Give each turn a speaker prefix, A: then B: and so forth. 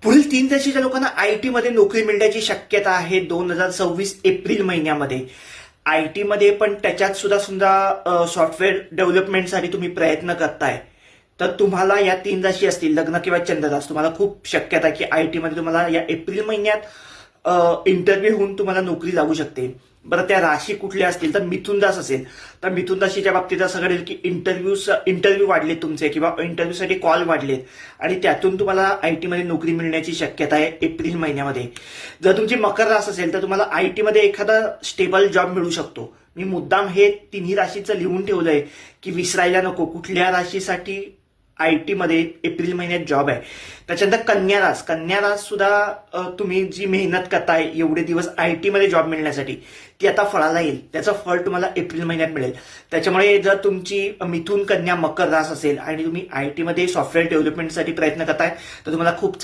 A: पुढील 3 राशीच्या लोकांना आयटी मध्ये नोकरी मिळण्याची शक्यता आहे 2026 एप्रिल महिन्यामध्ये. आयटी मध्ये पण त्याच्यात सुद्धा सुद्धा सॉफ्टवेअर डेव्हलपमेंटसाठी तुम्ही प्रयत्न करताय तर तुम्हाला या 3 राशी असतील लग्न किंवा चंद्ररास, तुम्हाला खूप शक्यता आहे की आयटी मध्ये तुम्हाला या एप्रिल महिन्यात इंटरव्ह्यू होऊन तुम्हाला नोकरी लागू शकते. बरं, त्या राशी कुठल्या असतील तर मिथुन रास असेल तर मिथुन राशीच्या बाबतीत असं घडेल की इंटरव्ह्यू वाढलेत तुमचे किंवा इंटरव्ह्यूसाठी कॉल वाढलेत आणि त्यातून तुम्हाला आयटी मध्ये नोकरी मिळण्याची शक्यता आहे एप्रिल महिन्यामध्ये. जर तुमची मकर रास असेल तर तुम्हाला आयटी मध्ये एखादा स्टेबल जॉब मिळू शकतो. मी मुद्दाम हे तिन्ही राशीचं लिहून ठेवलंय की विसरायला नको कुठल्या राशीसाठी आयटी मध्ये एप्रिल महिन्यात जॉब आहे. त्याच्यानंतर कन्या रास सुद्धा तुम्ही जी मेहनत करताय एवढे दिवस आयटी मध्ये जॉब मिळण्यासाठी ती आता फळाला येईल. त्याचं फळ तुम्हाला एप्रिल महिन्यात मिळेल. त्याच्यामुळे जर तुमची मिथुन कन्या मकर रास असेल आणि तुम्ही आयटी मध्ये सॉफ्टवेअर डेव्हलपमेंटसाठी प्रयत्न करताय तर तुम्हाला खूप